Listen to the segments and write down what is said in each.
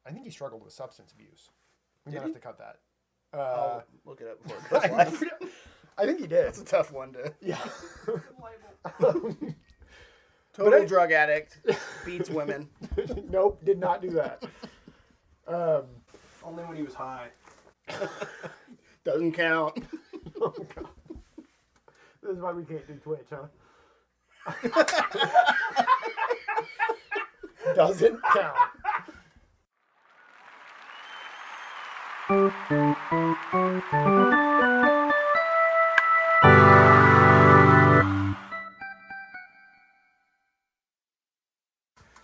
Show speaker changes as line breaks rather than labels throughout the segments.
I think he struggled with substance abuse. I'm going to have to cut that.
I'll look it up before it goes live.
I think he did.
That's a tough one to...
Yeah.
Total drug addict, beats women.
Nope, did not do that.
Only when he was high.
Doesn't count.
Oh, God. This is why we can't do Twitch, huh? Doesn't count.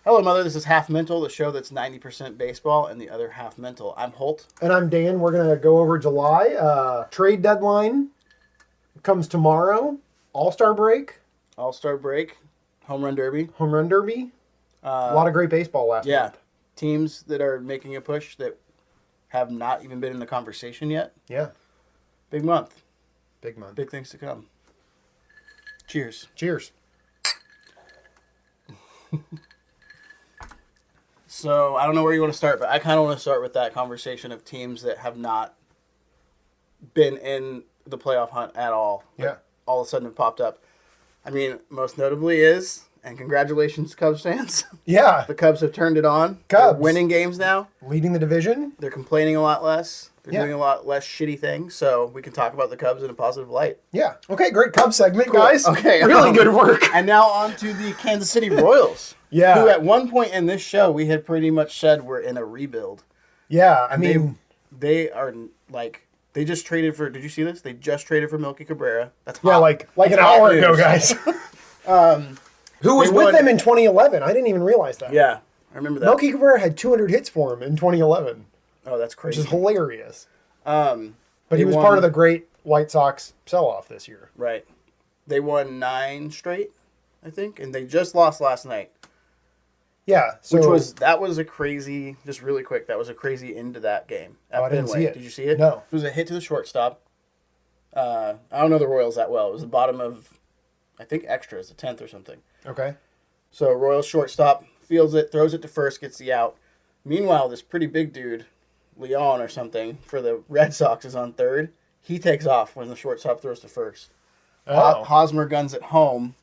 Hello, Mother. This is Half Mental, the show that's 90% baseball and the other half mental. I'm Holt.
And I'm Dan. We're going to go over July. Trade deadline comes tomorrow. All-Star break.
All-Star break. Home Run Derby.
Home Run Derby. A lot of great baseball last month.
Teams that are making a push that have not even been in the conversation yet.
Yeah.
Big month.
Big month.
Big things to come. Cheers.
Cheers.
So, I don't know where you want to start, but I kind of want to start with that conversation of teams that have not been in the playoff hunt at all.
Yeah.
All of a sudden have popped up. I mean, most notably is, and congratulations, Cubs fans.
Yeah.
The Cubs have turned it on.
Cubs.
They're winning games now.
Leading the division.
They're complaining a lot less. They're doing a lot less shitty things, so we can talk about the Cubs in a positive light.
Yeah. Okay, great Cubs segment,
Cool.
guys.
Okay.
Really good work.
And now on to the Kansas City Royals.
Yeah.
Who at one point in this show we had pretty much said were in a rebuild.
Yeah, I mean...
They are like... They just traded for... Did you see this? They just traded for Melky Cabrera. That's hot.
Yeah, like
That's
an
hot
hour
news.
ago, guys. Who was
They
with
won-
them in 2011? I didn't even realize that.
Yeah, I remember that.
Melky Cabrera had 200 hits for him in 2011,
Oh, that's
which
crazy.
is hilarious. But
They
he was
won-
part of the great White Sox sell-off this year.
Right. They won 9 straight, I think, and they just lost last night.
Yeah, so
That was a crazy, just really quick, that was a crazy end to that game at
I didn't
Fenway.
see it.
Did you see it?
No.
It was a hit to the shortstop. I don't know the Royals that well. It was the bottom of, I think, extras, the 10th or something.
Okay.
So Royals shortstop fields it, throws it to first, gets the out. Meanwhile, this pretty big dude, Leon or something, for the Red Sox is on third. He takes off when the shortstop throws to first.
Oh.
Hosmer guns at home.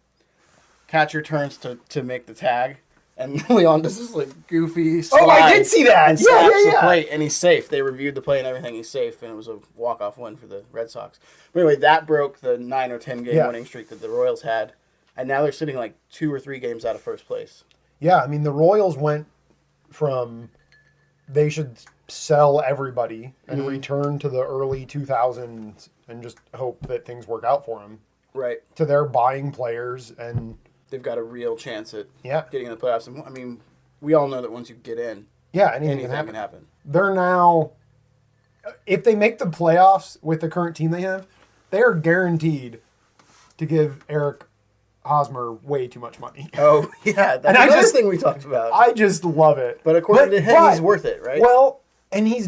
Catcher turns to make the tag. And Leon does this like goofy slide.
Oh, I did see that.
And
Yeah,
slaps
yeah,
the
yeah.
plate, and he's safe. They reviewed the play and everything. He's safe, and it was a walk-off win for the Red Sox. But anyway, that broke the 9 or 10 game winning streak that the Royals had. And now they're sitting like 2 or 3 games out of first place.
Yeah, I mean, the Royals went from they should sell everybody and return to the early 2000s and just hope that things work out for them,
Right.
to their buying players and...
They've got a real chance at
Yeah.
getting in the playoffs. And, I mean, we all know that once you get in,
Yeah, anything
anything
can happen.
can happen.
They're now, if they make the playoffs with the current team they have, they are guaranteed to give Eric Hosmer way too much money.
Oh, yeah. That's
And I
another
just-
thing we talked about.
I just love it.
But according to him, he's worth it, right?
Well, and he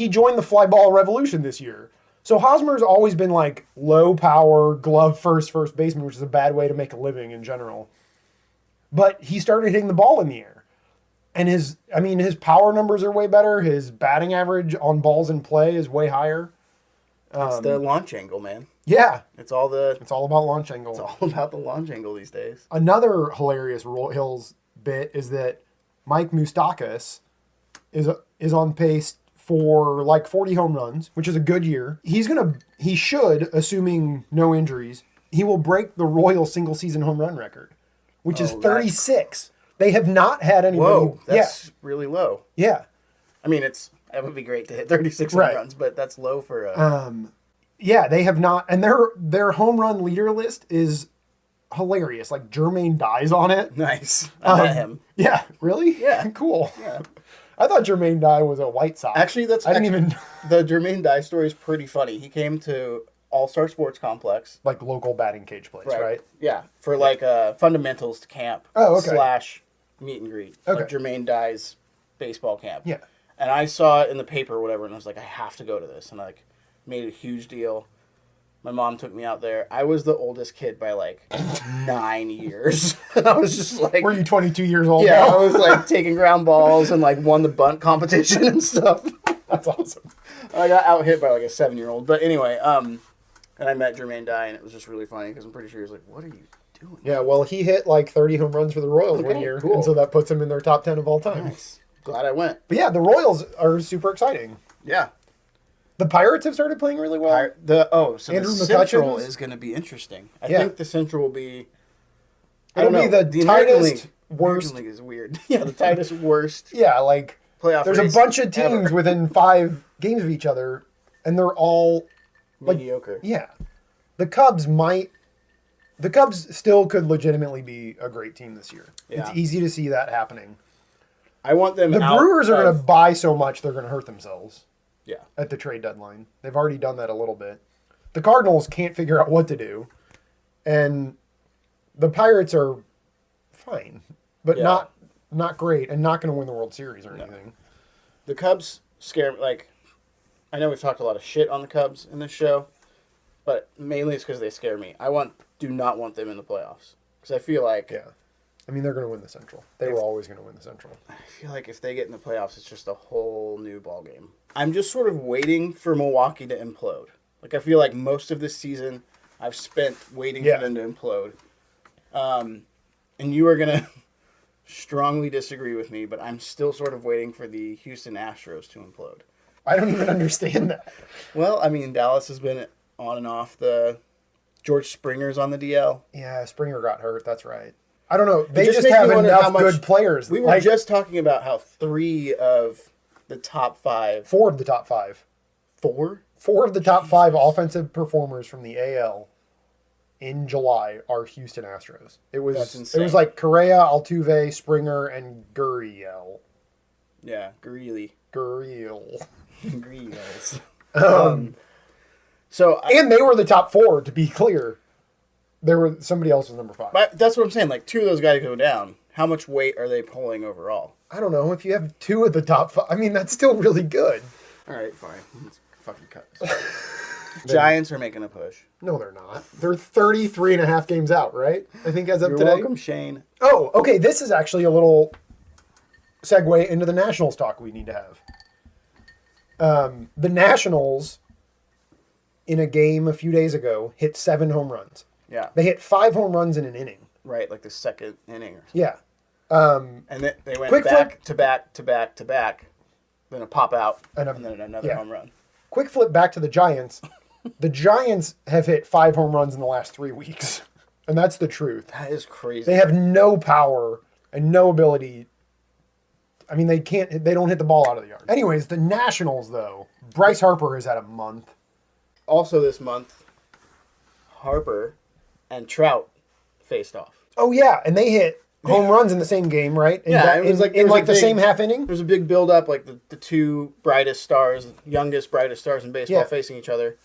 joined the fly ball revolution this year. So Hosmer's always been like low power, glove first baseman, which is a bad way to make a living in general. But he started hitting the ball in the air. And his power numbers are way better. His batting average on balls in play is way higher.
It's the launch angle, man.
Yeah,
It's all
about launch angle.
It's all about the launch angle these days.
Another hilarious Hills bit is that Mike Moustakas is on pace for like 40 home runs, which is a good year. He should, assuming no injuries, he will break the Royals single season home run record, which is 36. They have not had anybody.
Whoa, that's really low.
Yeah.
I mean, that would be great to hit 36
Right.
home runs, but that's low for a...
Yeah, they have not, and their home run leader list is hilarious. Like Jermaine Dye's on it.
Nice. I met him.
Yeah, really?
Yeah.
Cool.
Yeah.
I thought Jermaine Dye was a White Sox.
Actually,
I didn't even
the Jermaine Dye story is pretty funny. He came to All-Star Sports Complex.
like local batting cage place, right?
Yeah, for like fundamentals camp.
Oh, okay.
/ meet and greet.
Okay.
Like Jermaine Dye's baseball camp.
Yeah.
And I saw it in the paper or whatever, and I was like, I have to go to this. And I made a huge deal. My mom took me out there. I was the oldest kid by like 9 years. I was just like,
Were you 22 years old?
yeah,
now?
I was like taking ground balls and like won the bunt competition and stuff.
That's awesome.
I got out hit by like a 7-year-old. But anyway, and I met Jermaine Dye, and it was just really funny because I'm pretty sure he was like, "What are you doing?"
Yeah, well, he hit like 30 home runs for the Royals one
Okay,
year,
cool.
and so that puts him in their top 10 of all time.
Nice. Glad I went.
But yeah, the Royals are super exciting.
Yeah.
The Pirates have started playing really well.
So
Andrew
the Central
McCutcheon's-
is going to be interesting. I
Yeah.
think the Central will be. I
It'll
don't know.
be the
American
tightest,
League,
worst.
American League is weird. Yeah, the tightest, worst
Yeah, like
playoff.
there's a
race
bunch of teams
ever.
within 5 games of each other, and they're all like,
mediocre.
yeah. The Cubs still could legitimately be a great team this year.
Yeah.
It's easy to see that happening.
I want them.
The
out
Brewers are
of-
going to buy so much they're going to hurt themselves
Yeah.
at the trade deadline. They've already done that a little bit. The Cardinals can't figure out what to do, and the Pirates are fine, but
Yeah.
not great, and not going to win the World Series or anything.
The Cubs scare me. Like, I know we've talked a lot of shit on the Cubs in this show, but mainly it's because they scare me. Do not want them in the playoffs because I feel like
Yeah. I mean, they're going to win the Central. They were always going to win the Central.
I feel like if they get in the playoffs, it's just a whole new ballgame. I'm just sort of waiting for Milwaukee to implode. Like, I feel like most of this season I've spent waiting
Yeah.
for them to implode. And you are going to strongly disagree with me, but I'm still sort of waiting for the Houston Astros to implode.
I don't even understand that.
Well, I mean, Dallas has been on and off. The George Springer's on the DL.
Yeah, Springer got hurt. That's right. I don't know. They
just
just
makes
have
me wonder how
enough
much-
good players.
We were
Like,
just talking about how 3 of the top 5...
4 of the top 5.
4?
4 of the top 5 offensive performers from the AL in July are Houston Astros. It was
That's
it
insane.
was like Correa, Altuve, Springer, and Gurriel.
Yeah, Greeley.
Gurriel.
Greels.
Um,
So
and they were the top 4, to be clear. There were somebody else was number 5.
but that's what I'm saying. Like 2 of those guys go down. How much weight are they pulling overall?
I don't know if you have 2 of the top 5. I mean, that's still really good.
All right, fine. Let's fucking cut this. Giants are making a push.
No, they're not. They're 33 and a half games out, right? I think as of
You're
today.
welcome, Shane.
Oh, okay. This is actually a little segue into the Nationals talk we need to have. The Nationals, in a game a few days ago, hit 7 home runs.
Yeah,
They hit 5 home runs in an inning.
right. Like the second inning or something.
Yeah.
And they went
Quick
back
flip.
to back to back to back. Then a pop out.
And
And, then another
yeah.
home run.
Quick flip back to the Giants. The Giants have hit 5 home runs in the last 3 weeks. And that's the truth.
That is crazy.
They have no power and no ability. I mean, they don't hit the ball out of the yard. Anyways, the Nationals, though, Bryce Harper has had a month.
Also this month, Harper and Trout faced off.
Oh, yeah, and they hit home runs in the same game, right?
Yeah, it was like- it
in
was a
the
big-
same half inning?
There's a big build up, like the 2 brightest stars, youngest brightest stars in baseball
Yeah.
facing each other.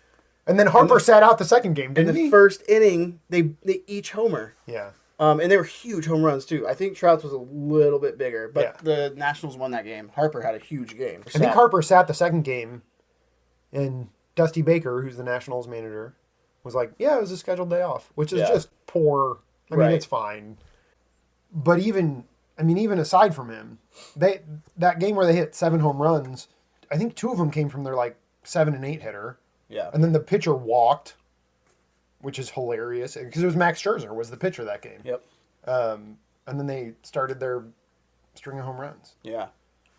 And then Harper sat out the second game,
In
didn't
the
he?
first inning, they each homer.
Yeah.
And they were huge home runs too. I think Trout's was a little bit bigger, but
Yeah.
the Nationals won that game. Harper had a huge game.
I think Harper sat the second game, and Dusty Baker, who's the Nationals manager, was like, yeah, it was a scheduled day off, which is
Yeah.
just poor. I mean,
Right.
it's fine. But even aside from him, that game where they hit 7 home runs, I think 2 of them came from their like 7 and 8 hitter.
Yeah.
And then the pitcher walked, which is hilarious because it was Max Scherzer was the pitcher that game.
Yep.
And then they started their string of home runs.
Yeah.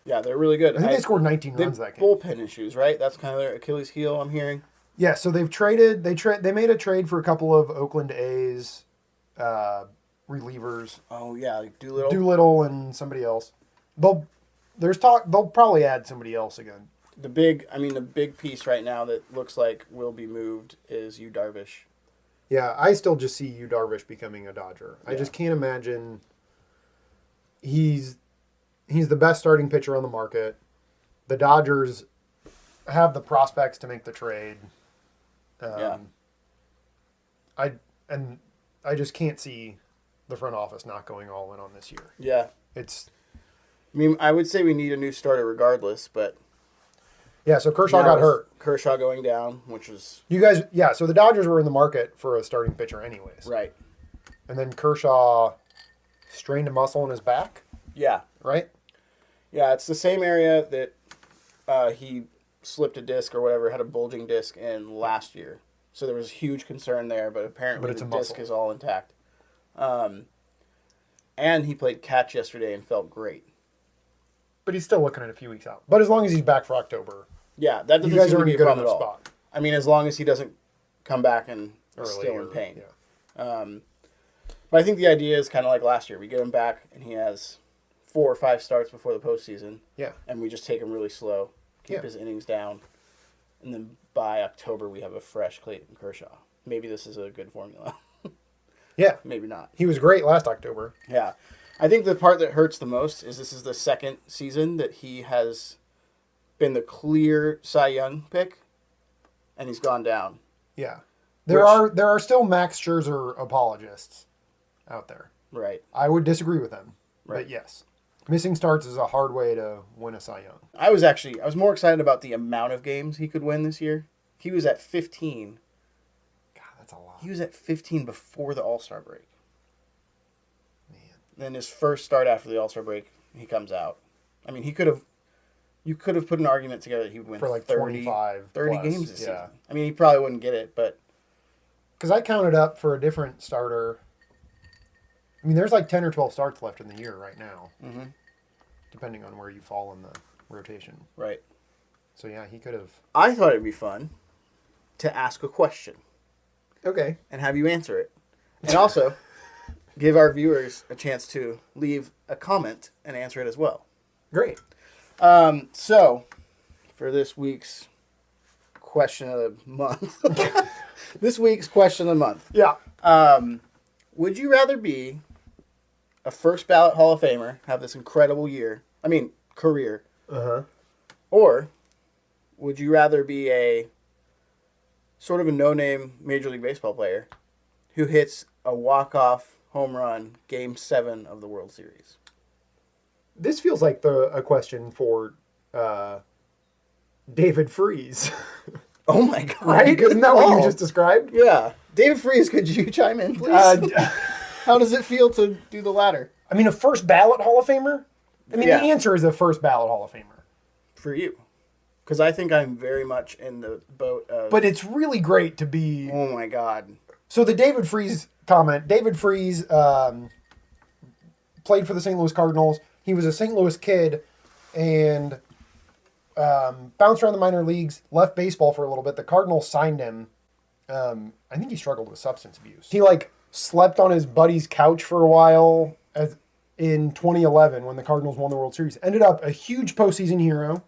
Yeah, they're really good.
I think they scored 19
they
runs
have
that game.
bullpen issues, right? That's kind of their Achilles heel, I'm hearing.
Yeah, so they've traded. They made a trade for a couple of Oakland A's relievers,
Oh yeah, like Doolittle.
Doolittle and somebody else. They'll probably add somebody else again.
The big piece right now that looks like will be moved is Yu Darvish.
Yeah, I still just see Yu Darvish becoming a Dodger. I
Yeah.
just can't imagine. He's the best starting pitcher on the market. The Dodgers have the prospects to make the trade.
Yeah.
I just can't see the front office not going all in on this year.
Yeah.
It's
I mean, I would say we need a new starter regardless, but
Yeah, so Kershaw
Now
got
with
hurt.
Kershaw going down, which was
You guys, yeah, so the Dodgers were in the market for a starting pitcher anyways.
right.
And then Kershaw strained a muscle in his back,
Yeah.
right?
Yeah, it's the same area that he slipped a disc or whatever, had a bulging disc in last year. So there was huge concern there, but apparently
But it's
the
a
disc
muscle.
is all intact. And he played catch yesterday and felt great.
But he's still looking at a few weeks out. But as long as he's back for October,
Yeah, that doesn't
you guys
seem
are
to
in
be
a
a
good
problem
enough
at all.
spot.
I mean, as long as he doesn't come back and is
Early
still
or-
in pain.
yeah.
But I think the idea is kind of like last year. We get him back, and he has 4 or 5 starts before the postseason.
Yeah.
And we just take him really slow, keep
Yeah.
his innings down, and then by October we have a fresh Clayton Kershaw. Maybe this is a good formula.
Yeah.
Maybe not.
He was great last October.
Yeah. I think the part that hurts the most is this is the second season that he has been the clear Cy Young pick, and he's gone down.
Yeah.
Which-
There are still Max Scherzer apologists out there.
Right.
I would disagree with them.
Right.
But yes. Missing starts is a hard way to win a Cy Young.
I was more excited about the amount of games he could win this year. He was at 15.
God, that's a lot.
He was at 15 before the All-Star break.
Man.
Then his first start after the All-Star break, he comes out. I mean, you could have put an argument together that he would win
For like
30
25
30
plus,
games this
yeah.
season. I mean, he probably wouldn't get it, but
Because I counted up for a different starter. I mean, there's like 10 or 12 starts left in the year right now, depending on where you fall in the rotation.
right.
So yeah, he could have.
I thought it'd be fun to ask a question
Okay.
and have you answer it. And also give our viewers a chance to leave a comment and answer it as well.
Great.
So, for this week's question of the month, this week's question of the month,
Yeah.
would you rather be a first ballot Hall of Famer, have this incredible career, or would you rather be a sort of a no-name Major League Baseball player who hits a walk-off home run Game 7 of the World Series?
This feels like a question for David Freeze,
Oh my God!
right? Isn't that what you
Oh.
just described?
Yeah. David Freeze, could you chime in, please? How does it feel to do the latter?
I mean, a first ballot Hall of Famer? I mean,
Yeah.
the answer is a first ballot Hall of Famer.
For you. Because I think I'm very much in the boat of...
But it's really great to be.
oh my God.
So the David Freeze comment. David Freeze played for the St. Louis Cardinals. He was a St. Louis kid and bounced around the minor leagues, left baseball for a little bit. The Cardinals signed him. I think he struggled with substance abuse. He slept on his buddy's couch for a while in 2011 when the Cardinals won the World Series. Ended up a huge postseason hero.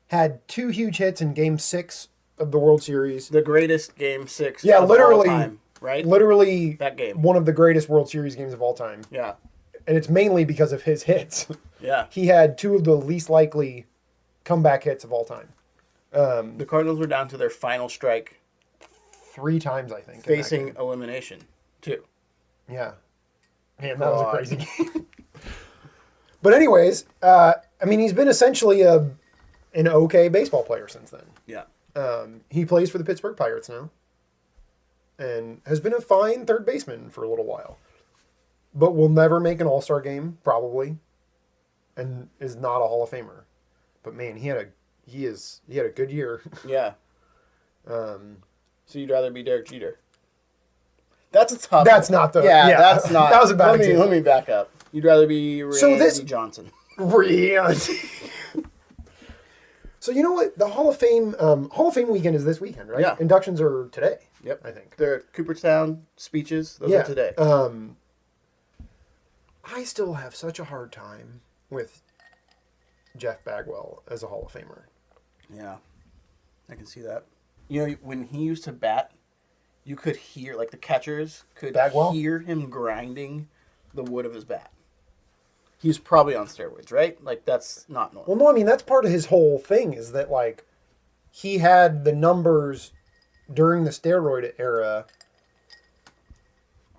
Had 2 huge hits in Game 6 of the World Series.
The greatest Game 6
Yeah,
of
literally.
all time, right?
Literally
That game.
one of the greatest World Series games of all time.
Yeah.
And it's mainly because of his hits.
Yeah.
He had 2 of the least likely comeback hits of all time.
The Cardinals were down to their final strike,
3 times, I think. in that
facing
game.
elimination, too.
Yeah. Man, that was a
God.
crazy game. But anyways, I mean, he's been essentially an okay baseball player since then.
Yeah.
He plays for the Pittsburgh Pirates now. And has been a fine third baseman for a little while. But will never make an All-Star game, probably. And is not a Hall of Famer. But man, he had a good year.
Yeah. So you'd rather be Derek Jeter? That's a tough.
That's not the.
Yeah, that's not.
That was a bad
Let
example.
me back up. You'd rather be Randy Johnson.
Reality. So you know what? The Hall of Fame weekend is this weekend, right?
Yeah.
Inductions are today.
Yep.
I think.
The Cooperstown speeches, those are today.
I still have such a hard time with Jeff Bagwell as a Hall of Famer.
Yeah. I can see that. You know, when he used to bat, you could hear, like the catchers could
Bagwell?
hear him grinding the wood of his bat. He's probably on steroids, right? Like, that's not normal.
Well, no, I mean, that's part of his whole thing is that, he had the numbers during the steroid era,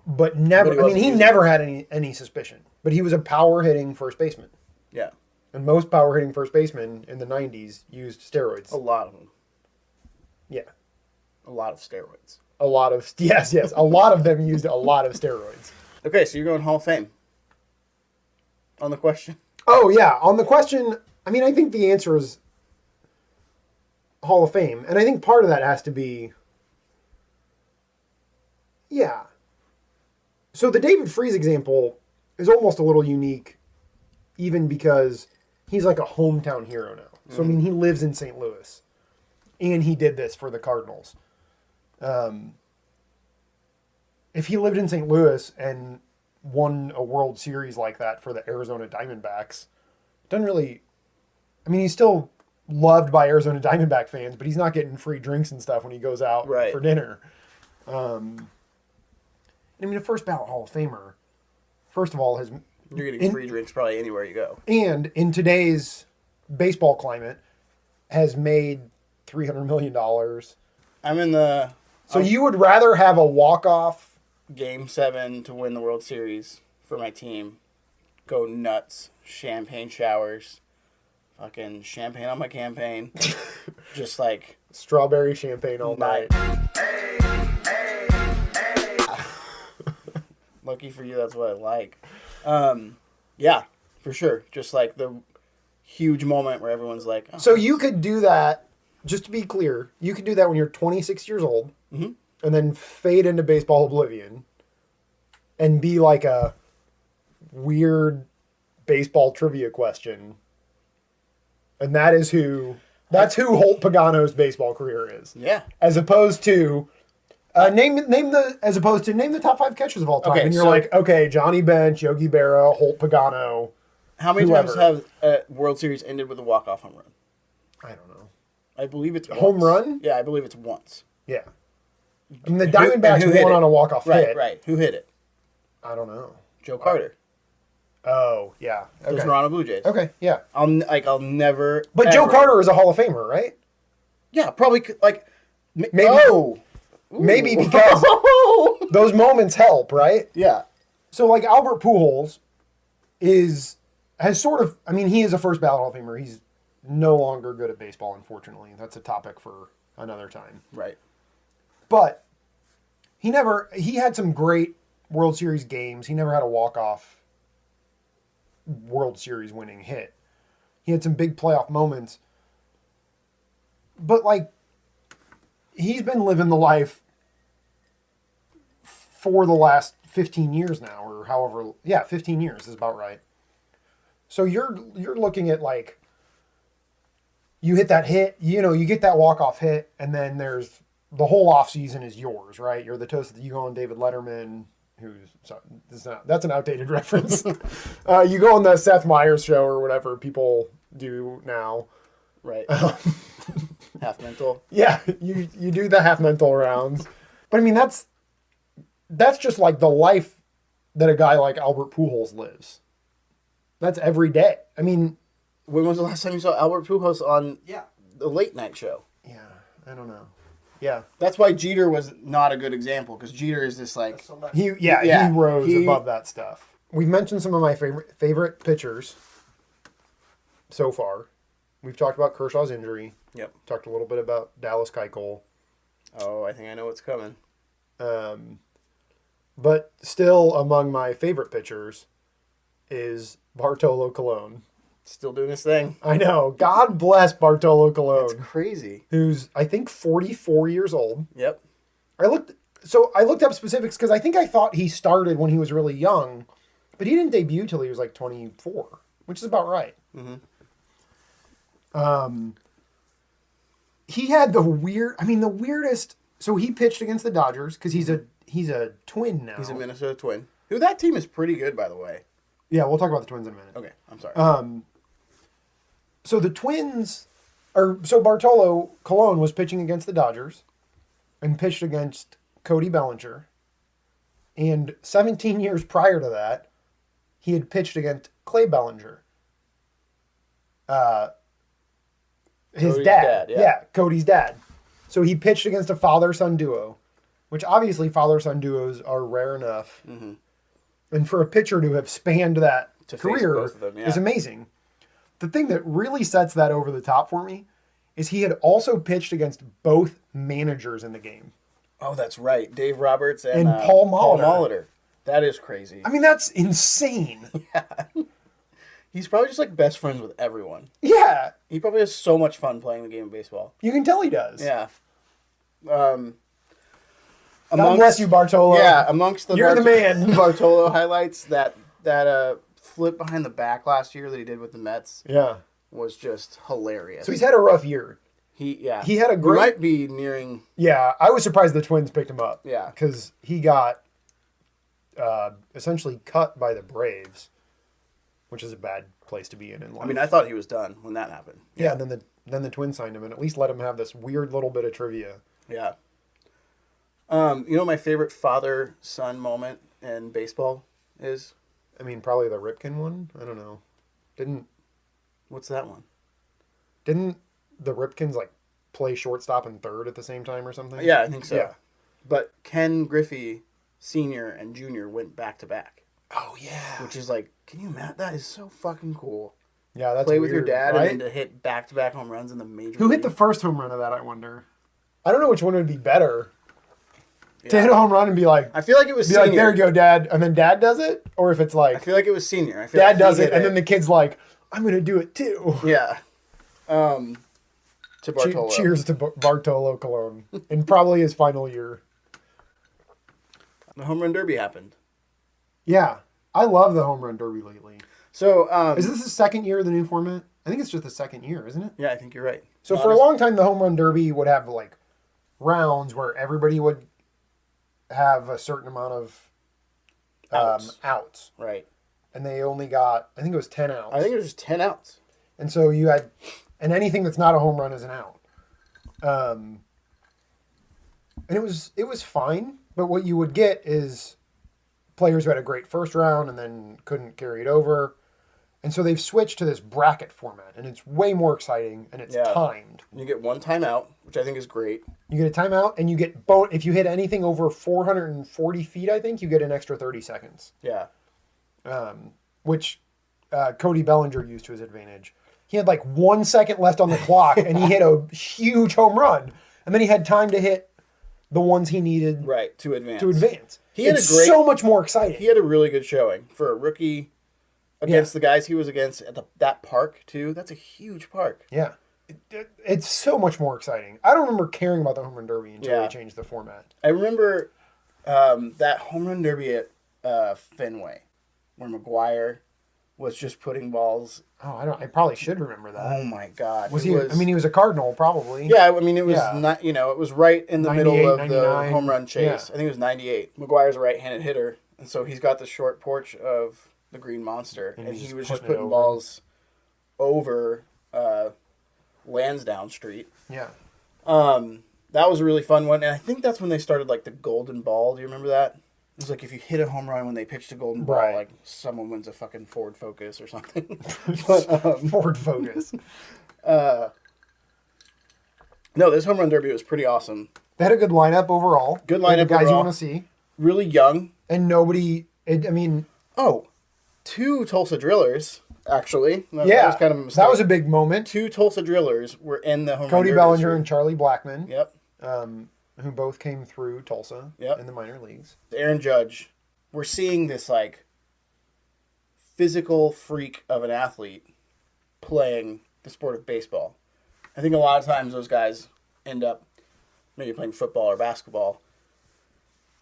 but never,
But he wasn't
he
using
never had any suspicion. But he was a power-hitting first baseman.
Yeah.
And most power hitting first basemen in the 90s used steroids.
A lot of them.
Yeah.
A lot of steroids.
A lot of, yes. A lot of them used a lot of steroids.
Okay, so you're going Hall of Fame. On the question.
Oh, yeah. On the question, I mean, I think the answer is Hall of Fame. And I think part of that has to be, yeah. So the David Freese example is almost a little unique, even because he's like a hometown hero now. So, I mean, he lives in St. Louis. And he did this for the Cardinals. If he lived in St. Louis and won a World Series like that for the Arizona Diamondbacks, doesn't really... I mean, he's still loved by Arizona Diamondback fans, but he's not getting free drinks and stuff when he goes out for dinner. I mean, a first-ballot Hall of Famer, first of all, has...
You're getting free drinks probably anywhere you go.
And in today's baseball climate, has made $300 million.
I'm in the...
So you would rather have a walk-off...
Game 7 to win the World Series for my team. Go nuts. Champagne showers. Fucking champagne on my campaign. Just like...
Strawberry champagne all night.
Lucky for you, that's what I like. Yeah, for sure. Just like the huge moment where everyone's like... Oh.
So you could do that, just to be clear, you could do that when you're 26 years old, and then fade into baseball oblivion, and be like a weird baseball trivia question. And that's who Holt Pagano's baseball career is.
Yeah.
As opposed to... name the top 5 catchers of all time.
Okay,
and you're
so,
like, okay, Johnny Bench, Yogi Berra, Holt Pagano.
How many
whoever.
times have a World Series ended with a walk-off home run?
I don't know.
I believe it's once.
Home run?
Yeah, I believe it's once.
Yeah. And the Diamondbacks won on a walk-off hit.
Right. Who hit it?
I don't know.
Joe Carter.
Oh, yeah. Okay.
The Toronto Blue Jays.
Okay, yeah.
I'll never...
But Joe Carter is a Hall of Famer, right?
Yeah, probably, like...
Maybe.
Oh!
Maybe because those moments help, right?
Yeah.
So, like, Albert Pujols has sort of... I mean, he is a first-ballot Hall of Famer. He's no longer good at baseball, unfortunately. That's a topic for another time.
Right.
But he had some great World Series games. He never had a walk-off World Series winning hit. He had some big playoff moments. But, like, he's been living the life for the last 15 years now, or however... Yeah, 15 years is about right. So you're looking at, like... You hit that hit, you get that walk-off hit, and then there's... The whole offseason is yours, right? You're the toast that you go on David Letterman, that's an outdated reference. You go on the Seth Meyers show or whatever people do now.
Right. Half mental.
Yeah, you do the half mental rounds. But I mean, that's just like the life that a guy like Albert Pujols lives. That's every day. I mean...
When was the last time you saw Albert Pujols on the late night show?
Yeah, I don't know. Yeah.
That's why Jeter was not a good example, because Jeter is this like...
He rose above that stuff. We've mentioned some of my favorite pitchers so far. We've talked about Kershaw's injury.
Yep.
Talked a little bit about Dallas Keuchel.
Oh, I think I know what's coming.
But still among my favorite pitchers is Bartolo Colon.
Still doing his thing.
I know. God bless Bartolo Colon.
That's crazy.
Who's, I think, 44 years old.
Yep.
I looked up specifics because I think I thought he started when he was really young, but he didn't debut till he was like 24, which is about right. Mm-hmm. He had the weirdest. So he pitched against the Dodgers because he's a Twin now.
He's a Minnesota Twin. Who that team is pretty good, by the way.
Yeah, we'll talk about the Twins in a minute.
Okay, I'm sorry.
So the Twins, Bartolo Colon was pitching against the Dodgers and pitched against Cody Bellinger. And 17 years prior to that, he had pitched against Clay Bellinger. His
Cody's
dad.
yeah.
Cody's dad. So he pitched against a father-son duo, which obviously father-son duos are rare enough. Mm-hmm. And for a pitcher to have spanned that career
both of them,
is amazing. the thing that really sets that over the top for me is he had also pitched against both managers in the game.
Oh, that's right. Dave Roberts and
Paul Molitor.
That is crazy.
I mean, that's insane.
He's probably just like best friends with everyone.
Yeah.
He probably has so much fun playing the game of baseball.
You can tell he does.
Yeah.
God bless you, Bartolo.
Yeah, amongst the
You're the man.
Bartolo highlights, that flip behind the back last year that he did with the Mets was just hilarious.
So he's had a rough year.
He
had a great...
He might be nearing...
Yeah, I was surprised the Twins picked him up.
Yeah.
Because he got essentially cut by the Braves, which is a bad place to be in life.
I mean, I thought he was done when that happened.
Yeah, and then the Twins signed him and at least let him have this weird little bit of trivia.
Yeah. You know what my favorite father-son moment in baseball is?
I mean, probably the Ripken one. I don't know.
What's that one?
Didn't the Ripkins like play shortstop and third at the same time or something?
Yeah, I think so.
Yeah.
But Ken Griffey Sr. and Jr. went back-to-back.
Oh, yeah.
Which is like, can you imagine? That is so fucking cool.
Yeah, that's
Play
weird,
with your dad
right?
and then to hit back-to-back home runs in the major
Who hit
league.
the first home run of that, I wonder? I don't know which one would be better.
Yeah.
To hit a home run and be like...
I feel like it was
Be
Senior.
like, there you go, Dad. And then Dad does it? Or if it's like...
I feel like it was Senior.
Dad does it, and then the kid's like, I'm going to do it too.
Yeah. To Bartolo.
Cheers to Bartolo Colon. In probably his final year.
The home run derby happened.
Yeah. I love the home run derby lately.
So,
is this the second year of the new format? I think it's just the second year, isn't it?
Yeah, I think you're right.
So for a long time, the home run derby would have like rounds where everybody would have a certain amount of outs.
Right.
And they only got, I think it was 10 outs.
I think it was just 10 outs.
And so you had, and anything that's not a home run is an out. And it was fine, but what you would get is players who had a great first round and then couldn't carry it over. And so they've switched to this bracket format, and it's way more exciting, and it's timed.
You get one timeout, which I think is great.
You get a timeout, and you get if you hit anything over 440 feet, I think, you get an extra 30 seconds.
Yeah.
Which Cody Bellinger used to his advantage. He had like 1 second left on the clock, and he hit a huge home run. And then he had time to hit the ones he needed
to advance.
It's so much more exciting.
He had a really good showing for a rookie against the guys he was against at that park, too. That's a huge park.
Yeah. It's so much more exciting. I don't remember caring about the home run derby until they changed the format.
I remember that home run derby at Fenway where McGuire was just putting balls.
Oh, I probably should remember that.
Oh my God!
He was a Cardinal probably.
Yeah, I mean it was not. It was right in the middle of
99.
the home run chase.
Yeah.
I think it was 98. McGuire's a right-handed hitter, and so he's got the short porch of the Green Monster, and he was just putting balls over Lansdowne Street.
Yeah.
That was a really fun one, and I think that's when they started like the Golden Ball. Do you remember that? It was like if you hit a home run when they pitched a golden ball, like someone wins a fucking Ford Focus or something.
Ford Focus.
No, this home run derby was pretty awesome.
They had a good lineup overall.
Good lineup
the guys
overall.
you want to see.
Really young.
And nobody,
two Tulsa Drillers, actually. That was kind of a mistake.
That was a big moment.
Two Tulsa Drillers were in the home run
Cody
derby
Bellinger and Charlie Blackman.
Yep.
Who both came through Tulsa in the minor leagues.
Aaron Judge. We're seeing this, like, physical freak of an athlete playing the sport of baseball. I think a lot of times those guys end up maybe playing football or basketball.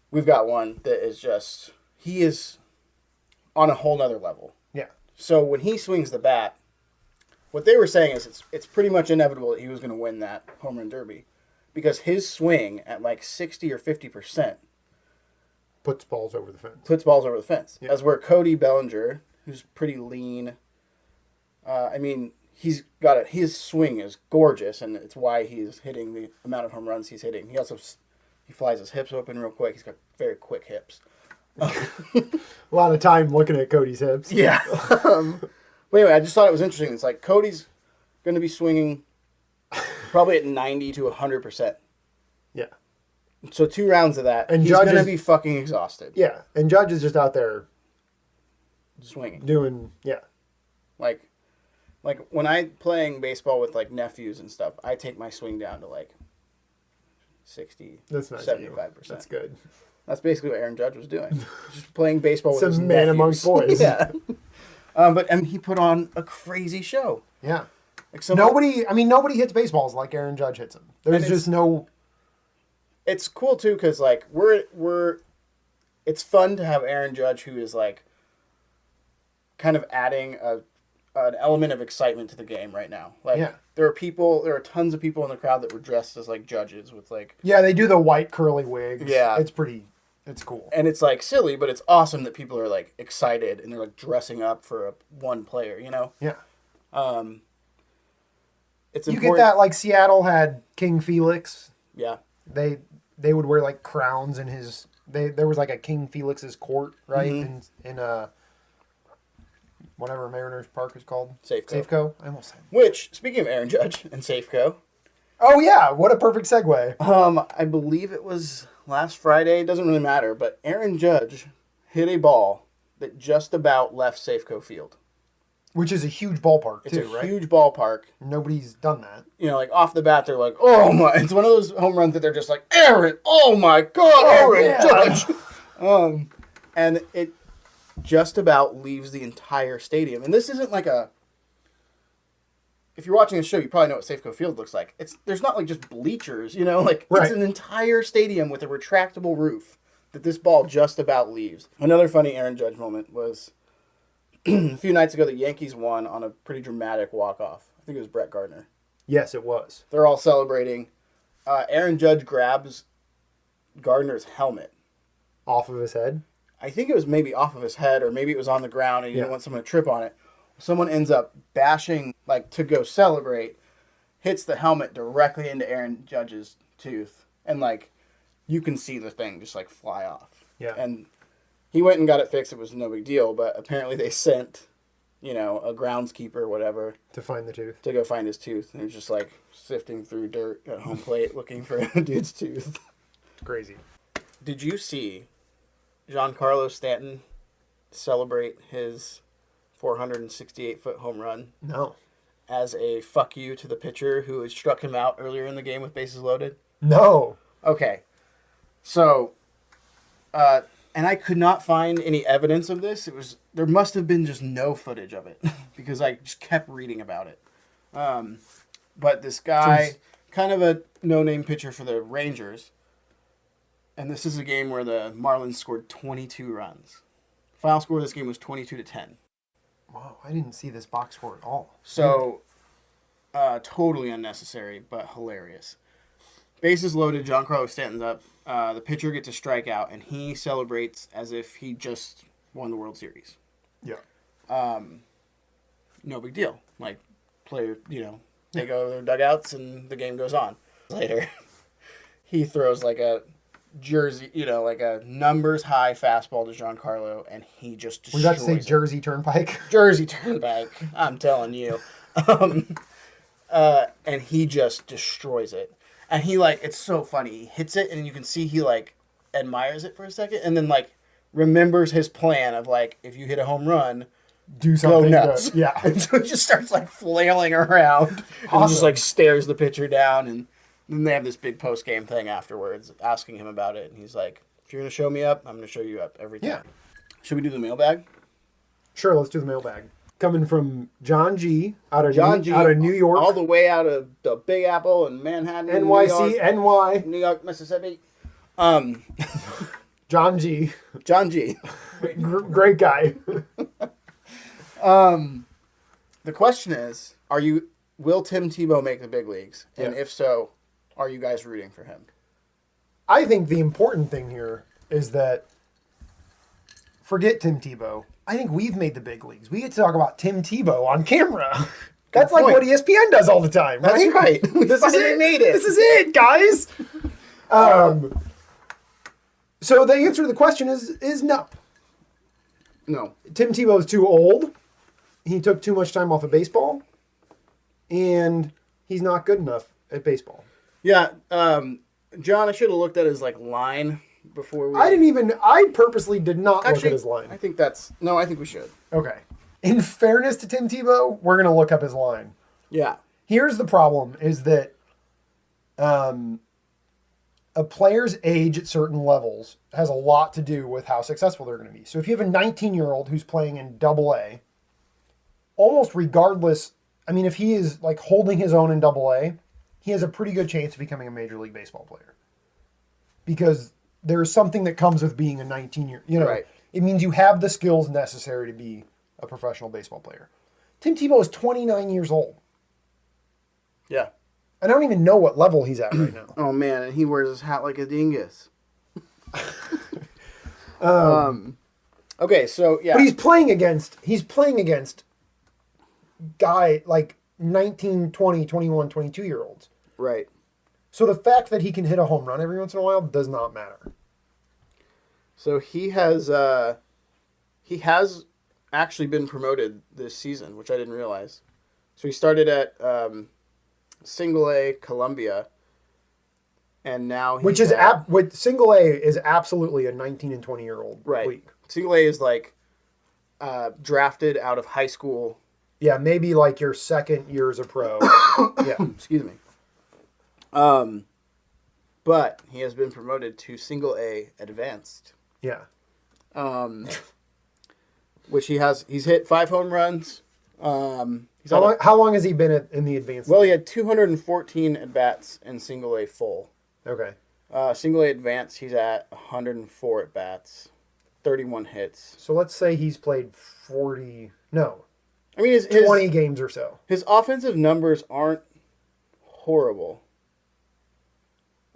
We've got one that is just, he is on a whole nother level.
Yeah.
So when he swings the bat, what they were saying is it's pretty much inevitable that he was going to win that home run derby. Because his swing at like 60 or 50%
puts balls over the fence.
Yeah. As where Cody Bellinger, who's pretty lean, he's got his swing is gorgeous, and it's why he's hitting the amount of home runs he's hitting. He flies his hips open real quick. He's got very quick hips.
A lot of time looking at Cody's hips.
Yeah. But anyway, I just thought it was interesting. It's like Cody's going to be swinging probably at 90 to 100%.
Yeah.
So 2 rounds of that,
and
he's going to be fucking exhausted.
Yeah, and Judge is just out there
swinging.
Doing,
Like, Like when I'm playing baseball with like nephews and stuff, I take my swing down to like 60,
That's nice.
75%.
That's good.
That's basically what Aaron Judge was doing. Just playing baseball with his
Some man
nephews.
amongst boys.
Yeah. But he put on a crazy show.
Yeah.
Like
Nobody hits baseballs like Aaron Judge hits them. There's just no.
It's cool too because like it's fun to have Aaron Judge who is like kind of adding an element of excitement to the game right now. Like there are tons of people in the crowd that were dressed as like judges with like
they do the white curly wigs.
Yeah,
it's cool.
And it's like silly, but it's awesome that people are like excited and they're like dressing up for one player, you know?
Yeah.
It's
you
important.
get that like Seattle had King Felix.
Yeah.
They would wear like crowns in his. There was like a King Felix's court, right? Mm-hmm. In whatever Mariners Park is called. Safeco. I almost said.
Which, speaking of Aaron Judge and Safeco.
Oh yeah, what a perfect segue.
I believe it was last Friday. It doesn't really matter, but Aaron Judge hit a ball that just about left Safeco Field.
Which is a huge ballpark,
it's
too,
a
right?
Huge ballpark.
Nobody's done that.
You know, like off the bat, they're like, oh my. It's one of those home runs that they're just like, Aaron, oh my God, Aaron Judge. And it just about leaves the entire stadium. And this isn't like if you're watching the show, you probably know what Safeco Field looks like. There's not like just bleachers, you know, like It's an entire stadium with a retractable roof that this ball just about leaves. Another funny Aaron Judge moment was a few nights ago, the Yankees won on a pretty dramatic walk-off. I think it was Brett Gardner.
Yes, it was.
They're all celebrating. Aaron Judge grabs Gardner's helmet.
Off of his head?
I think it was maybe off of his head, or maybe it was on the ground and he didn't want someone to trip on it. Someone ends up bashing, like, to go celebrate, hits the helmet directly into Aaron Judge's tooth. And, like, you can see the thing just, like, fly off.
Yeah.
And he went and got it fixed. It was no big deal, but apparently they sent, a groundskeeper or whatever.
To find the tooth.
To go find his tooth. And he was just, like, sifting through dirt at home plate looking for a dude's tooth.
It's crazy.
Did you see Gian Carlo Stanton celebrate his 468-foot home run?
No.
As a fuck you to the pitcher who had struck him out earlier in the game with bases loaded?
No.
Okay. So, and I could not find any evidence of this. There must have been just no footage of it because I just kept reading about it. But this guy, kind of a no-name pitcher for the Rangers, and this is a game where the Marlins scored 22 runs. Final score of this game was 22-10.
Wow, I didn't see this box score at all.
So, totally unnecessary, but hilarious. Bases loaded, Gian Carlo Stanton's up. The pitcher gets a strikeout, and he celebrates as if he just won the World Series.
Yeah.
No big deal. Like, player, they go to their dugouts, and the game goes on. Later, he throws like a jersey, like a numbers high fastball to Gian Carlo, and he just destroys
it. Was that to say
it.
Jersey Turnpike?
Jersey Turnpike, I'm telling you. And he just destroys it. And he, it's so funny. He hits it, and you can see he, admires it for a second, and then, remembers his plan of, if you hit a home run,
do something
go nuts.
Good. Yeah.
And so he just starts, flailing around. Awesome. And just, stares the pitcher down, and then they have this big post-game thing afterwards, asking him about it, and he's like, if you're going to show me up, I'm going to show you up every time. Yeah. Should we do the mailbag?
Sure, let's do the mailbag. Coming from John G. out of New York.
All the way out of the Big Apple and Manhattan.
NYC, NY.
New York, Mississippi.
John G.
John G.
Great guy.
The question is, will Tim Tebow make the big leagues? And if so, are you guys rooting for him?
I think the important thing here is that forget Tim Tebow. I think we've made the big leagues. We get to talk about Tim Tebow on camera. That's like what ESPN does all the time, right?
That's right.
This is it.
Made it.
This is it, guys. So the answer to the question is no.
No.
Tim Tebow is too old. He took too much time off of baseball. And he's not good enough at baseball.
Yeah. John, I should have looked at his line before we...
I purposely did not look at his line.
I think we should.
Okay. In fairness to Tim Tebow, we're going to look up his line.
Yeah.
Here's the problem is that a player's age at certain levels has a lot to do with how successful they're going to be. So if you have a 19-year-old who's playing in AA, almost regardless, I mean, if he is like holding his own in AA, he has a pretty good chance of becoming a Major League Baseball player. Because there's something that comes with being a 19-year,
Right.
It means you have the skills necessary to be a professional baseball player. Tim Tebow is 29 years old.
Yeah.
I don't even know what level he's at right now.
Oh man, and he wears his hat like a dingus. Okay, so yeah.
But he's playing against guy like 19, 20, 21, 22-year-olds.
Right.
So the fact that he can hit a home run every once in a while does not matter.
So he has actually been promoted this season, which I didn't realize. So he started at Single A Columbia, and now
Which is with Single A is absolutely a 19 and 20-year-old
right.
league.
Single A is like drafted out of high school.
Yeah, maybe like your second year as a pro. Yeah.
Excuse me. But he has been promoted to Single A Advanced.
Yeah.
Which he's hit 5 home runs.
How long has he been in the advanced?
Well, he had 214 at bats in Single A full.
Okay.
Single A Advanced, he's at 104 at bats, 31 hits.
So let's say he's played 40. No.
I mean, his
20 games or so.
His offensive numbers aren't horrible,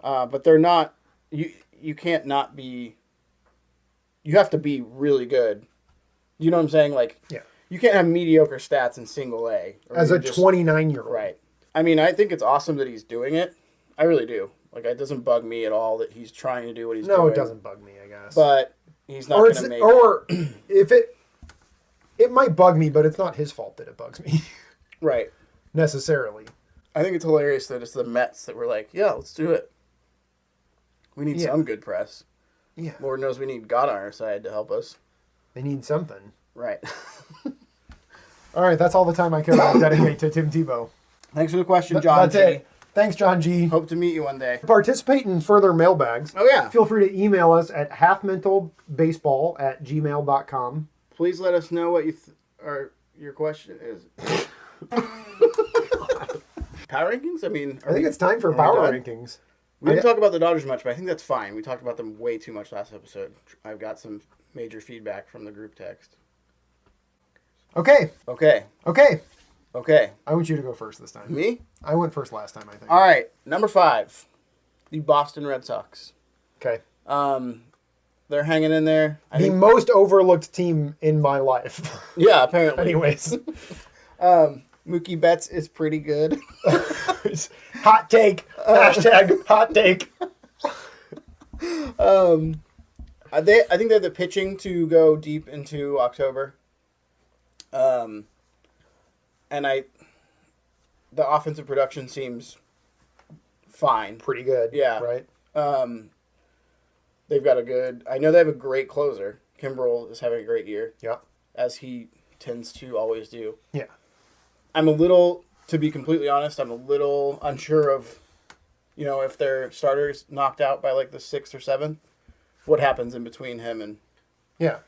but they're not. You can't not be. You have to be really good. You know what I'm saying? Like,
yeah.
You can't have mediocre stats in Single A.
As a 29-year-old.
Right. I mean, I think it's awesome that he's doing it. I really do. Like, it doesn't bug me at all that he's trying to do what he's doing.
No, it doesn't bug me, I guess.
But he's not going to make
or if it might bug me, but it's not his fault that it bugs me.
Right.
Necessarily.
I think it's hilarious that it's the Mets that were like, yeah, let's do it. We need some good press.
Yeah.
Lord knows we need God on our side to help us.
They need something.
Right.
All right, that's all the time I care to dedicate to Tim Tebow.
Thanks for the question, John
That's it. Thanks, John G.
Hope to meet you one day.
Participate in further mailbags.
Oh, yeah.
Feel free to email us at halfmentalbaseball@gmail.com.
Please let us know what your question is. Power rankings? I mean,
I think it's time for power rankings.
We didn't talk about the Dodgers much, but I think that's fine. We talked about them way too much last episode. I've got some major feedback from the group text.
Okay.
Okay.
I want you to go first this time.
Me?
I went first last time, I think.
All right. Number 5, the Boston Red Sox.
Okay.
They're hanging in there.
The most overlooked team in my life.
Yeah, apparently.
Anyways.
Mookie Betts is pretty good.
Hot take. Hashtag hot take.
I think they have the pitching to go deep into October. And the offensive production seems fine.
Pretty good.
Yeah.
Right?
They've got I know they have a great closer. Kimbrel is having a great year.
Yeah.
As he tends to always do.
Yeah.
To be completely honest, I'm a little unsure of, if their starter's knocked out by like the 6th or 7th, what happens in between him and...
Yeah.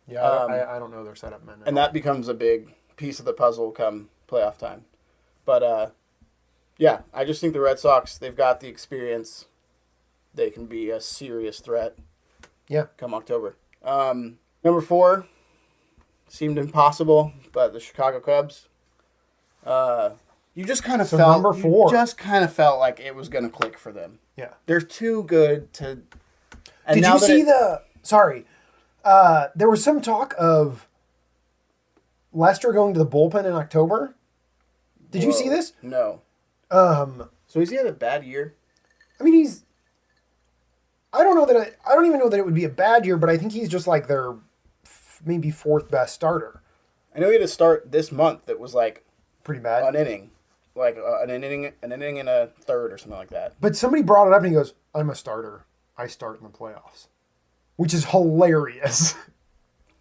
Yeah, I don't know their setup, man.
And that becomes a big piece of the puzzle come playoff time. But, yeah, I just think the Red Sox, they've got the experience. They can be a serious threat.
Yeah.
Come October. Number 4 seemed impossible, but the Chicago Cubs... you just kind of felt
number 4.
You just kind of felt like it was going to click for them.
Yeah.
They're too good to. And
Did you see Sorry, there was some talk of Lester going to the bullpen in October. Did you see this?
No. So has he had a bad year?
I mean, I don't even know that it would be a bad year, but I think he's just like their maybe 4th best starter.
I know he had a start this month that was like
pretty bad.
An inning. Like an inning and a third or something like that.
But somebody brought it up and he goes, I'm a starter. I start in the playoffs. Which is hilarious.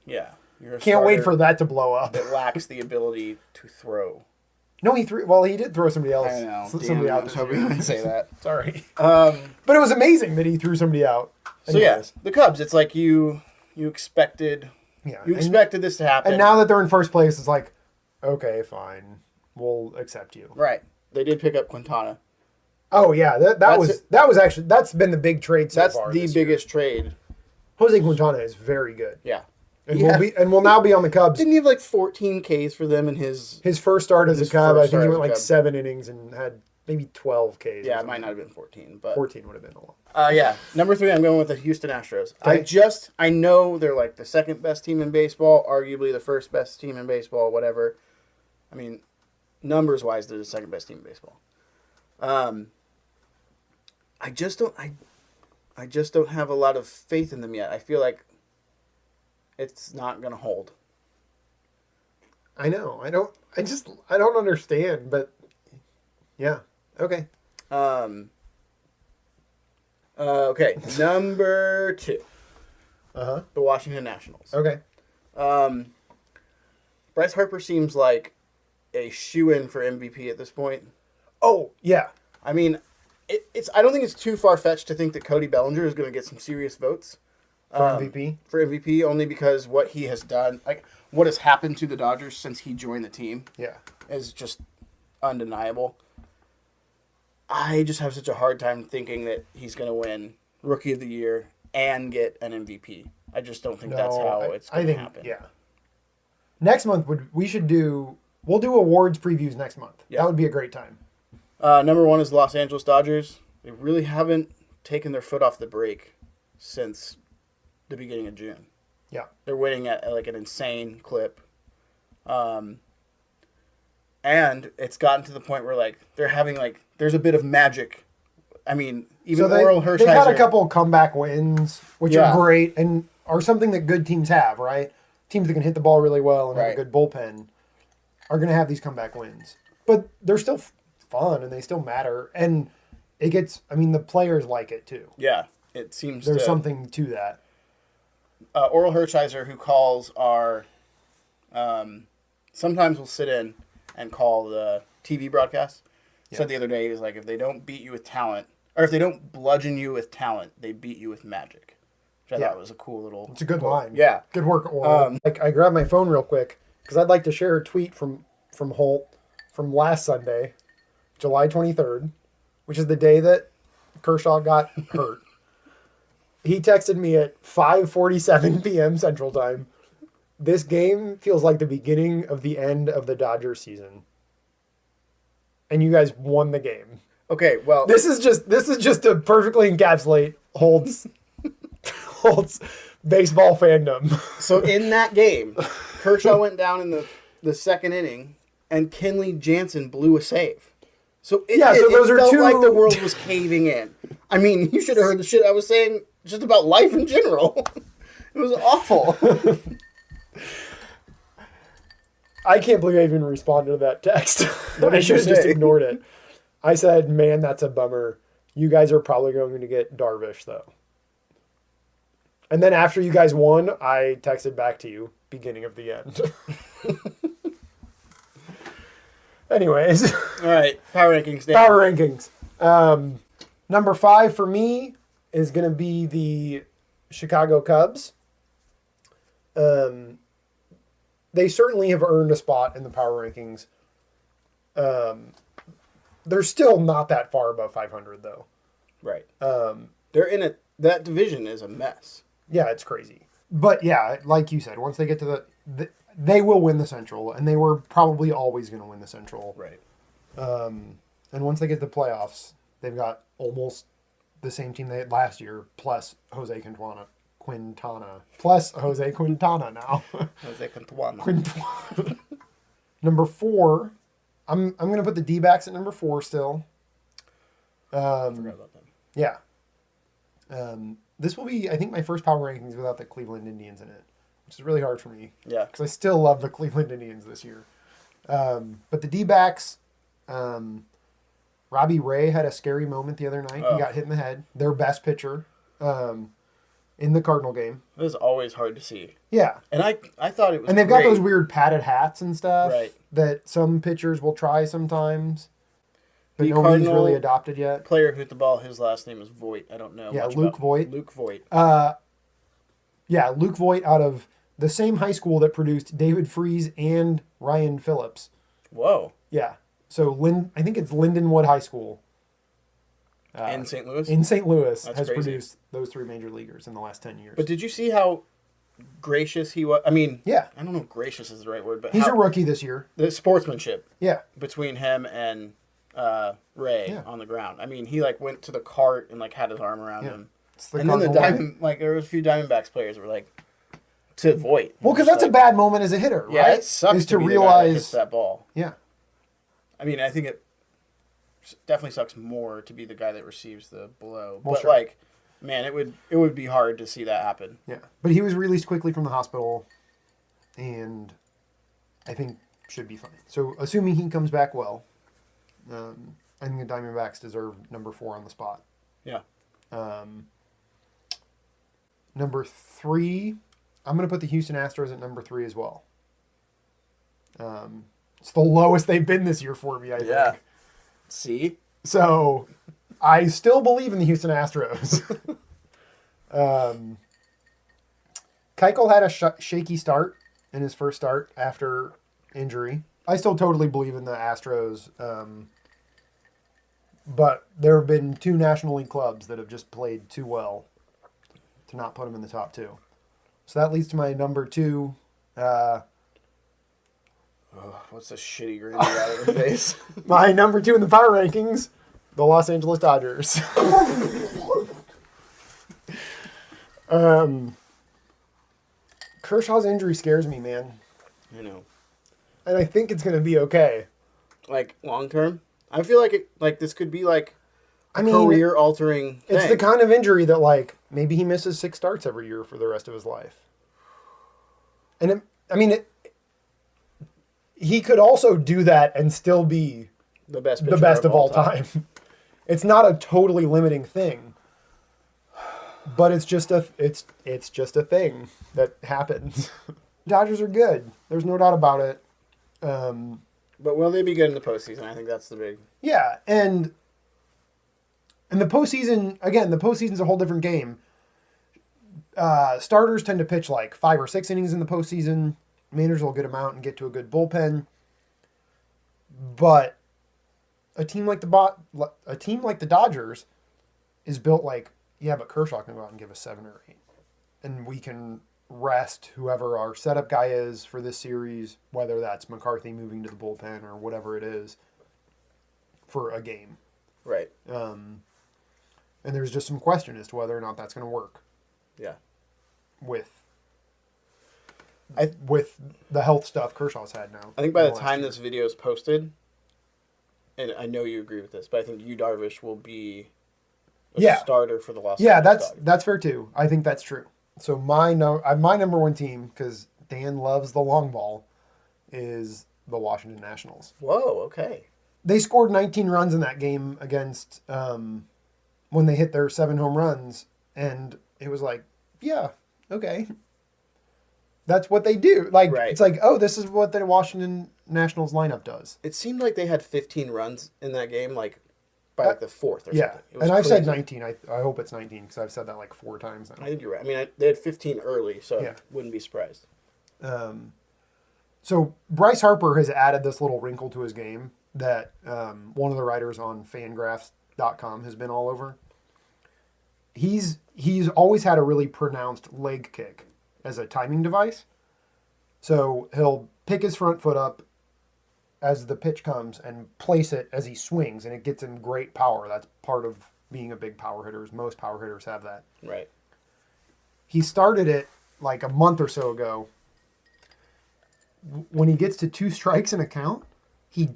Yeah. You're a
Can't wait
starter
for that to blow up.
that lacks the ability to throw.
No, he threw. Well, he did throw somebody else.
I know.
Somebody
Damn, I
out
was
this
hoping
year.
you would say that.
Sorry.
Um,
But it was amazing that he threw somebody out.
so yeah,
Anyways.
the Cubs. It's like you expected.
Yeah.
You expected this to happen.
And now that they're in first place, it's like, okay, fine, we'll accept you.
right. They did pick up Quintana.
Oh yeah, that was actually that's been the big trade so
That's
far.
the
this year.
biggest trade.
Jose Quintana is very good.
Yeah.
And
Yeah.
will now be on the Cubs.
Didn't he have like 14 Ks for them in his?
His first start as a
His
Cub,
first
I think
start
he
as
went
a
like
Cub.
7 innings and had maybe 12 Ks.
Yeah, it might not have been 14, but
14 would have been a lot.
yeah. Number 3, I'm going with the Houston Astros.
Okay.
I know they're like the second best team in baseball, arguably the first best team in baseball, whatever. I mean, numbers wise, they're the second best team in baseball. I just don't have a lot of faith in them yet. I feel like it's not gonna hold.
I know. I don't understand, but yeah. Okay.
Okay, number 2,
Uh-huh.
the Washington Nationals.
Okay.
Bryce Harper seems like a shoo-in for MVP at this point.
Oh, yeah.
I mean, I don't think it's too far-fetched to think that Cody Bellinger is going to get some serious votes.
For MVP?
For MVP, only because what he has done, like what has happened to the Dodgers since he joined the team,
Yeah.
is just undeniable. I just have such a hard time thinking that he's going to win Rookie of the Year and get an MVP. I just don't think that's how it's going to happen.
Yeah. Next month we'll do awards previews next month.
Yeah.
That would be a great time.
Number 1 is the Los Angeles Dodgers. They really haven't taken their foot off the brake since the beginning of June.
Yeah.
They're winning at like an insane clip. And it's gotten to the point where like they're having like there's a bit of magic. I mean, even Oral Hershiser.
They've had a couple comeback wins, which
Yeah.
are great and are something that good teams have, right? Teams that can hit the ball really well and have a
Right.
good bullpen are going to have these comeback wins. But they're still fun and they still matter. And the players like it too.
Yeah, it seems
There's something to that.
Oral Hershiser, who calls our, sometimes will sit in and call the TV broadcast. Said the other day, he was like, if they don't beat you with talent, or if they don't bludgeon you with talent, they beat you with magic. Which I thought was a cool little.
It's a good
quote.
line.
Yeah.
Good work, Oral. I grabbed my phone real quick because I'd like to share a tweet from Holt from last Sunday, July 23rd, which is the day that Kershaw got hurt. He texted me at 5:47 p.m. Central Time. This game feels like the beginning of the end of the Dodgers season. And you guys won the game.
Okay, well,
This is just to perfectly encapsulate Holt's baseball fandom.
so in that game, Kershaw went down in the second inning, and Kenley Jansen blew a save. So it
those are
felt
two-
like the world was caving in. I mean, you should have heard the shit I was saying just about life in general. It was awful.
I can't believe I even responded to that text.
What
I
did
should
you
have just
say?
ignored it. I said, man, that's a bummer. You guys are probably going to get Darvish, though. And then after you guys won, I texted back to you, beginning of the end. Anyways.
All right, power rankings. Dan.
Power rankings. Number 5 for me is going to be the Chicago Cubs. They certainly have earned a spot in the power rankings. They're still not that far above 500, though.
Right. They're that division is a mess.
Yeah, it's crazy. But yeah, like you said, once they get to they will win the Central, and they were probably always going to win the Central.
Right.
And once they get to the playoffs, they've got almost the same team they had last year, plus Jose Quintana. Plus Jose Quintana now.
Jose Quintana.
Quintana. Number 4, I'm going to put the D-backs at number 4 still.
I forgot about them.
Yeah. This will be, I think, my first power rankings without the Cleveland Indians in it, which is really hard for me.
Yeah.
Because I still love the Cleveland Indians this year. But the D-backs, Robbie Ray had a scary moment the other night. He got hit in the head. Their best pitcher. in the Cardinal game.
It was always hard to see.
Yeah.
And I thought it was
And they've
great.
got those weird padded hats and stuff
Right.
that some pitchers will try sometimes. But
The
nobody's
Cardinal
really adopted yet.
player who hit the ball, his last name is Voigt. I don't know.
Yeah,
much
Luke
about
Voigt.
Luke Voigt.
Yeah, Luke Voigt out of the same high school that produced David Freese and Ryan Phillips.
Whoa.
Yeah. So I think it's Lindenwood High School.
In St. Louis?
In St. Louis
That's
has
crazy.
produced those 3 major leaguers in the last 10 years.
But did you see how gracious he was? I mean,
Yeah.
I don't know if gracious is the right word, but
He's
how,
a rookie this year.
the sportsmanship
Yeah.
between him and Ray
Yeah.
on the ground. I mean, he like went to the cart and like had his arm around him.
It's the
And then the
Cardinal way.
there was a few Diamondbacks players were like to Voigt.
Well, because that's a bad moment as a hitter,
Yeah,
right?
it sucks
Is
to
to
be the guy that hits
realize,
that ball.
yeah,
I mean, I think it definitely sucks more to be the guy that receives the blow.
Well,
But
sure.
like, man, it would be hard to see that happen.
yeah. But he was released quickly from the hospital, and I think should be fine. So, assuming he comes back well, I think the Diamondbacks deserve number 4 on the spot.
Yeah.
Number 3, I'm going to put the Houston Astros at number 3 as well. It's the lowest they've been this year for me, I think.
See?
So, I still believe in the Houston Astros. Keuchel had a shaky start in his first start after injury. I still totally believe in the Astros. But there have been 2 National League clubs that have just played too well to not put them in the top 2. So that leads to my number 2.
What's the shitty grin you got on your face?
My number 2 in the power rankings, the Los Angeles Dodgers. Kershaw's injury scares me, man.
I know.
And I think it's going to be okay.
Like long term, I feel like this could be like
I mean,
career altering.
it's the kind of injury that like maybe he misses 6 starts every year for the rest of his life. And he could also do that and still be
the best
the best of all time. It's not a totally limiting thing, but it's just a thing that happens. Dodgers are good. There's no doubt about it.
But will they be good in the postseason? I think that's the big.
Yeah, and the postseason, again, the postseason's a whole different game. Starters tend to pitch like 5 or 6 innings in the postseason. Managers will get them out and get to a good bullpen. But a team like the Dodgers is built like, yeah, but Kershaw can go out and give us 7 or 8. And we can rest whoever our setup guy is for this series, whether that's McCarthy moving to the bullpen or whatever it is, for a game.
Right.
And there's just some question as to whether or not that's going to work
Yeah.
with the health stuff Kershaw's had now.
I think by the
last
time
year.
this video is posted, and I know you agree with this, but I think Yu Darvish will be a starter for the Los Angeles Dodgers.
That's fair too. I think that's true. So my number 1 team, because Dan loves the long ball, is the Washington Nationals.
Whoa, okay.
They scored 19 runs in that game against when they hit their 7 home runs, and it was like, yeah, okay. That's what they do. Like,
Right.
It's like, oh, this is what the Washington Nationals lineup does.
It seemed like they had 15 runs in that game, like by like the 4th or
Yeah,
something. It was
and I've said
crazy.
19. I hope it's 19 because I've said that like 4 times now.
I think you're right. I mean, they had 15 early, so
Yeah.
I wouldn't be surprised.
So Bryce Harper has added this little wrinkle to his game that one of the writers on Fangraphs.com has been all over. He's always had a really pronounced leg kick as a timing device. So he'll pick his front foot up as the pitch comes and place it as he swings, and it gets him great power. That's part of being a big power hitter. Most power hitters have that.
Right.
He started it like a month or so ago. When he gets to 2 strikes in a count, he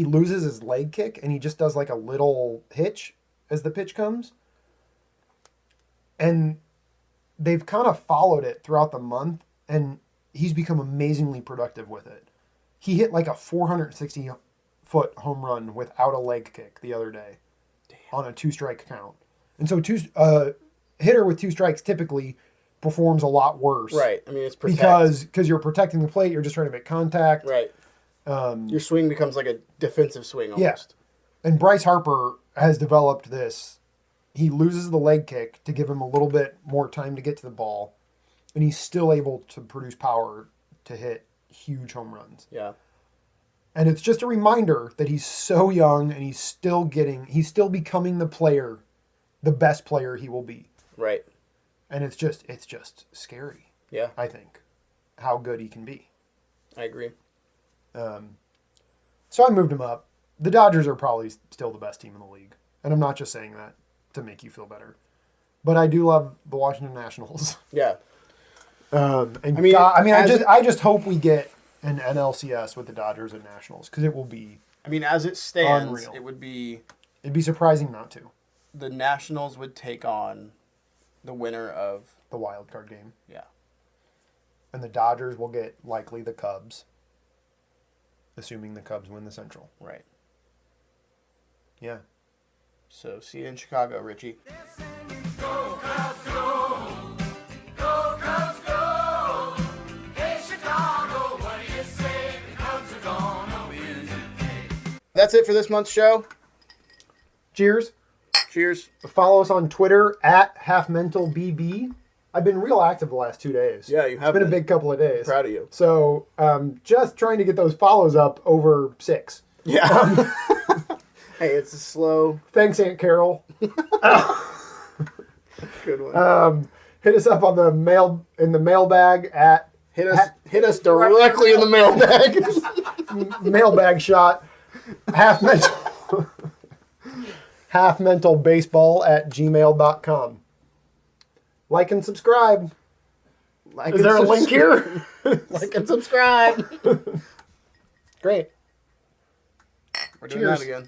loses his leg kick, and he just does like a little hitch as the pitch comes. And they've kind of followed it throughout the month, and he's become amazingly productive with it. He hit like a 460-foot home run without a leg kick the other day on a 2-strike count. And so hitter with 2 strikes typically performs a lot worse.
Right. I mean, it's
because you're protecting the plate. You're just trying to make contact.
Right. Your swing becomes like a defensive swing almost.
Yeah. And Bryce Harper has developed this. He loses the leg kick to give him a little bit more time to get to the ball, and he's still able to produce power to hit huge home runs.
Yeah.
And it's just a reminder that he's so young and he's still becoming the best player he will be.
Right.
And it's just scary.
Yeah.
I think how good he can be.
I agree.
So I moved him up. The Dodgers are probably still the best team in the league. And I'm not just saying that to make you feel better. But I do love the Washington Nationals.
Yeah.
I just hope we get an NLCS with the Dodgers and Nationals because it will be
as it stands,
unreal.
It'd The Nationals would take on the winner of
the wild card game.
Yeah.
And the Dodgers will get likely the Cubs, assuming the Cubs win the Central.
Right.
Yeah.
So see you in Chicago, Richie.
Go Cubs, go! Go Cubs, go! Hey Chicago, what do you say? The Cubs are gonna win today.
That's it for this month's show.
Cheers.
Cheers.
Follow us on Twitter at halfmentalbb. I've been real active the last 2 days.
Yeah, you have
It's been a big couple of days.
Proud of you.
So just trying to get those follows up over 6.
Yeah. Hey, it's a slow.
Thanks, Aunt Carol.
Good one.
Hit us up on the mailbag at
Hit us directly in the mailbag.
mailbag shot halfmentalbaseball at gmail.com. Like and subscribe. Is there a link here?
Like and subscribe.
Great.
We're doing that again.